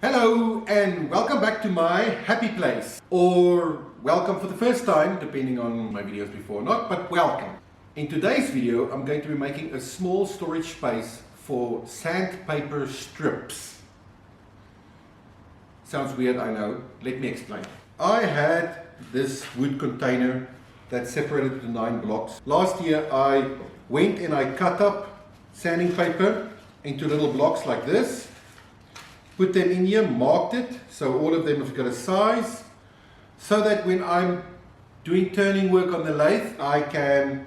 Hello and welcome back to my happy place, or welcome for the first time depending on my videos before or not, but welcome. In today's video I'm going to be making a small storage space for sandpaper strips. Sounds weird, I know. Let me explain. I had this wood container that separated the 9 blocks. Last year I went and I cut up sanding paper into little blocks like this. Put them in here, marked it, so all of them have got a size, so that when I'm doing turning work on the lathe, I can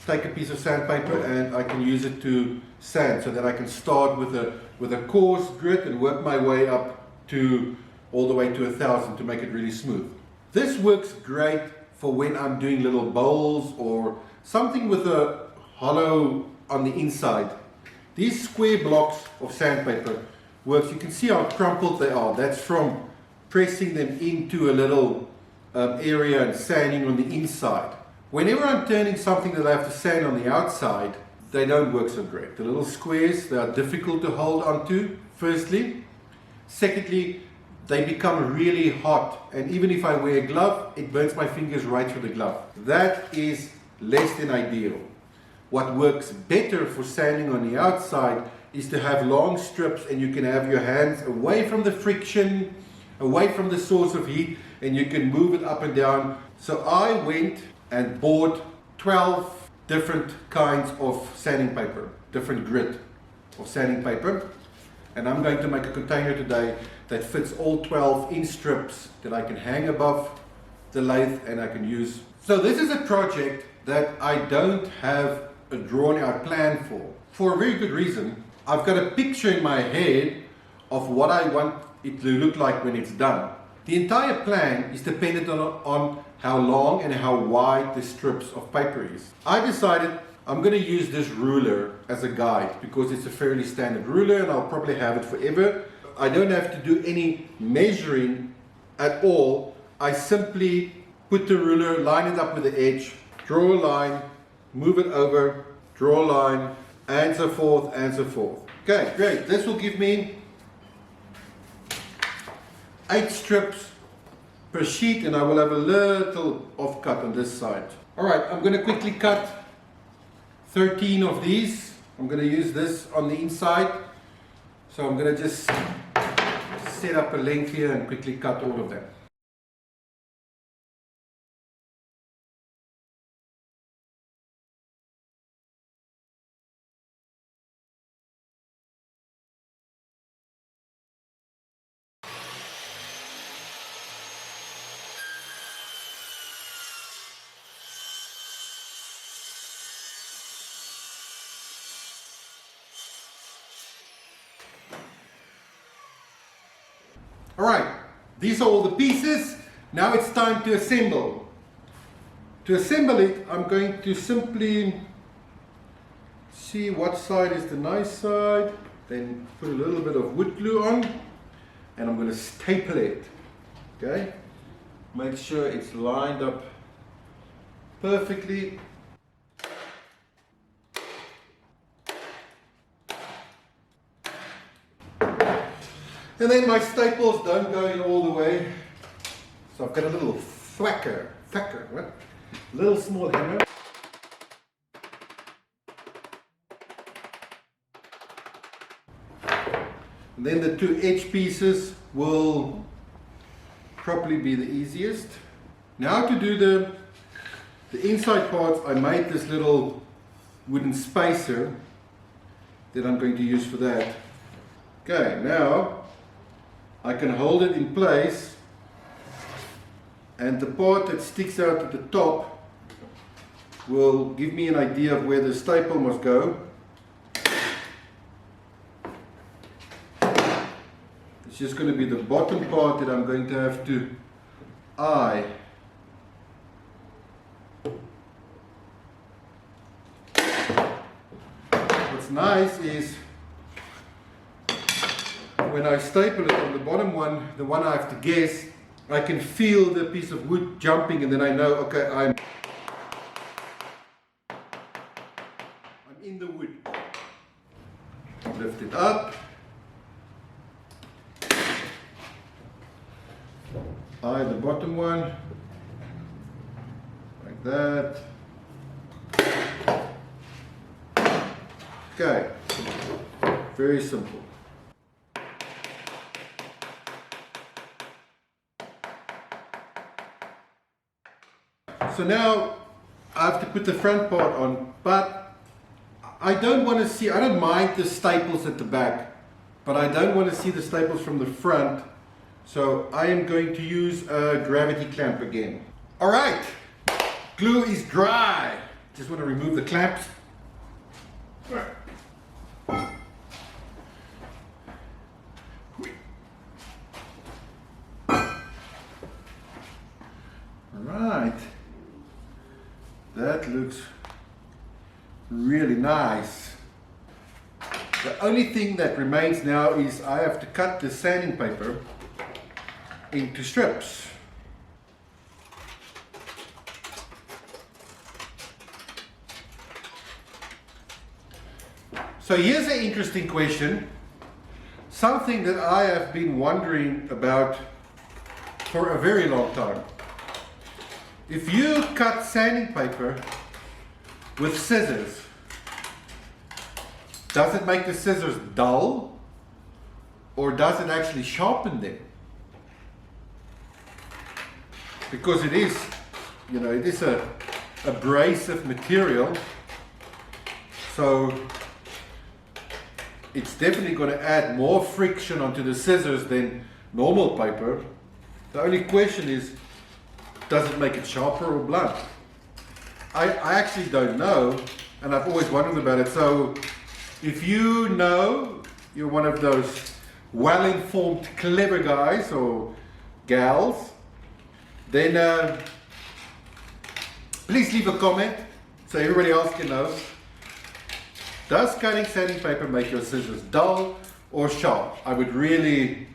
take a piece of sandpaper and I can use it to sand, so that I can start with a coarse grit and work my way up to all the way to 1000 to make it really smooth. This works great for when I'm doing little bowls or something with a hollow on the inside. These square blocks of sandpaper works. You can see how crumpled they are. That's from pressing them into a little area and sanding on the inside. Whenever I'm turning something that I have to sand on the outside, they don't work so great. The little squares, they are difficult to hold onto, firstly. Secondly, they become really hot, and even if I wear a glove, it burns my fingers right through the glove. That is less than ideal. What works better for sanding on the outside is to have long strips, and you can have your hands away from the friction, away from the source of heat, and you can move it up and down. So I went and bought 12 different kinds of sanding paper, different grit of sanding paper. And I'm going to make a container today that fits all 12 in strips that I can hang above the lathe and I can use. So this is a project that I don't have a drawn out plan for a very good reason. I've got a picture in my head of what I want it to look like when it's done. The entire plan is dependent on how long and how wide the strips of paper is. I decided I'm going to use this ruler as a guide because it's a fairly standard ruler and I'll probably have it forever. I don't have to do any measuring at all. I simply put the ruler, line it up with the edge, draw a line, move it over, draw a line, and so forth and so forth. Okay, great. This will give me 8 strips per sheet, and I will have a little offcut on this side. Alright, I'm going to quickly cut 13 of these. I'm going to use this on the inside. So I'm going to just set up a length here and quickly cut all of them. Alright, these are all the pieces. Now it's time to assemble. To assemble it, I'm going to simply see what side is the nice side, then put a little bit of wood glue on, and I'm going to staple it. Okay? Make sure it's lined up perfectly. And then my staples don't go in all the way. So I've got a little thwacker, what? Little small hammer. And then the 2 edge pieces will probably be the easiest. Now to do the inside parts, I made this little wooden spacer that I'm going to use for that. Okay, now I can hold it in place, and the part that sticks out at the top will give me an idea of where the staple must go. It's just going to be the bottom part that I'm going to have to eye. What's nice is when I staple it on the bottom one, the one I have to guess, I can feel the piece of wood jumping, and then I know, okay, I'm in the wood. Lift it up. Tie the bottom one like that. Okay, very simple. So now I have to put the front part on, but I don't want to see, I don't mind the staples at the back, but I don't want to see the staples from the front. So I am going to use a gravity clamp again. All right, glue is dry. Just want to remove the clamps. Right, that looks really nice. The only thing that remains now is I have to cut the sanding paper into strips. So here's an interesting question, something that I have been wondering about for a very long time. If you cut sanding paper with scissors, does it make the scissors dull or does it actually sharpen them? Because it is, you know, it is a abrasive material, so it's definitely going to add more friction onto the scissors than normal paper. The only question is, does it make it sharper or blunt? I actually don't know, and I've always wondered about it. So if you know, you're one of those well-informed, clever guys or gals, then please leave a comment so everybody else can know. Does cutting sanding paper make your scissors dull or sharp? I would really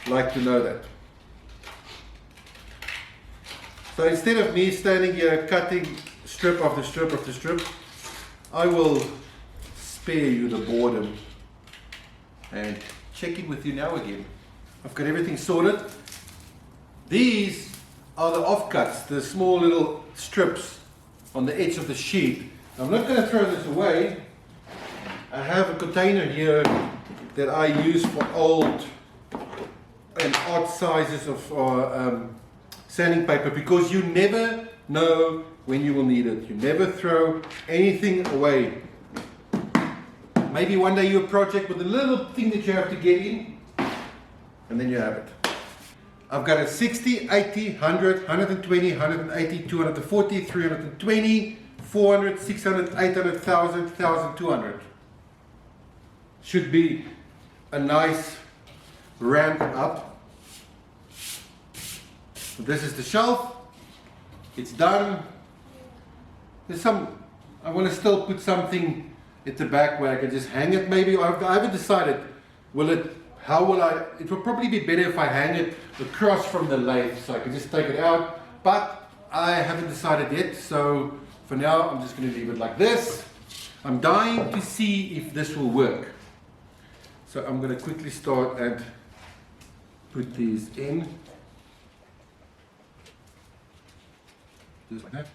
like to know that. So instead of me standing here cutting strip after strip after strip, I will spare you the boredom and check in with you now again. I've got everything sorted. These are the offcuts, the small little strips on the edge of the sheet. I'm not going to throw this away. I have a container here that I use for old and odd sizes of sanding paper, because you never know when you will need it. You never throw anything away. Maybe one day you have a project with a little thing that you have to get in, and then you have it. I've got a 60, 80, 100, 120, 180, 240, 320, 400, 600, 800, 1000, 1200. Should be a nice ramp up. So this is the shelf. It's done. There's some, I want to still put something at the back where I can just hang it maybe. I haven't decided, how will I, it will probably be better if I hang it across from the lathe so I can just take it out, but I haven't decided yet, so for now I'm just going to leave it like this. I'm dying to see if this will work. So I'm going to quickly start and put these in. Just like that.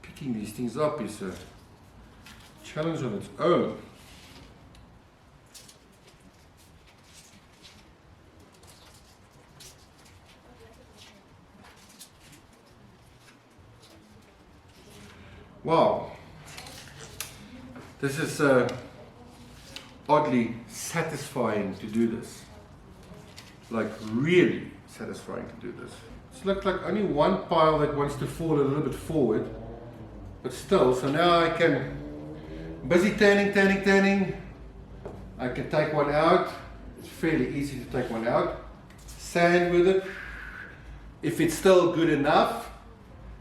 Picking these things up is a challenge on its own. Wow, this is oddly satisfying to do this. Like really satisfying to do this. It's looked like only one pile that wants to fall a little bit forward, but still. So now I can, busy turning. I can take one out. It's fairly easy to take one out. Sand with it. If it's still good enough,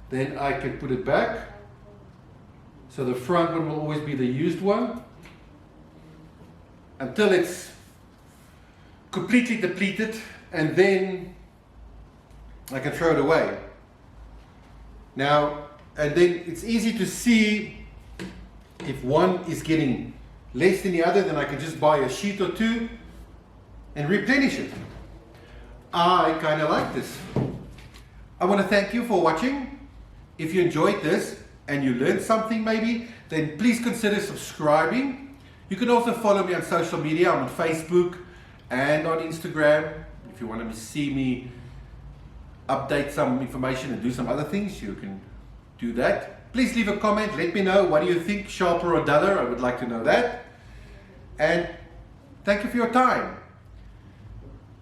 then I can put it back. So the front one will always be the used one until it's completely depleted, and then I can throw it away. Now, and then it's easy to see If one is getting less than the other, then I can just buy a sheet or two and replenish it. I kind of like this. I want to thank you for watching. If you enjoyed this and you learned something maybe, then please consider subscribing. You can also follow me on social media. I'm on Facebook and on Instagram. If you want to see me update some information and do some other things, you can do that. Please leave a comment. Let me know, what do you think, sharper or duller? I would like to know that. And thank you for your time.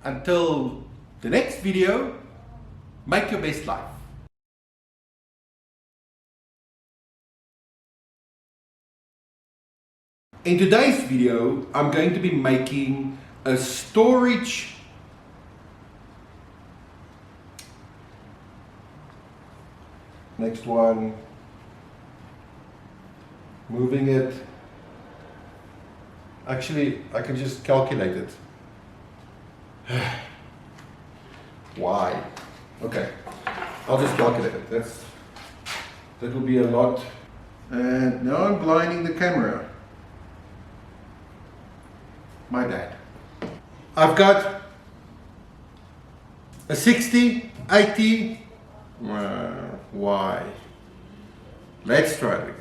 Until the next video, make your best life. In today's video, I'm going to be making a storage next one, moving it. Actually, I can just calculate it. Why? Okay, I'll just calculate it. That will be a lot. And now I'm blinding the camera. My bad. I've got a 60, 80. Why? Let's try it again.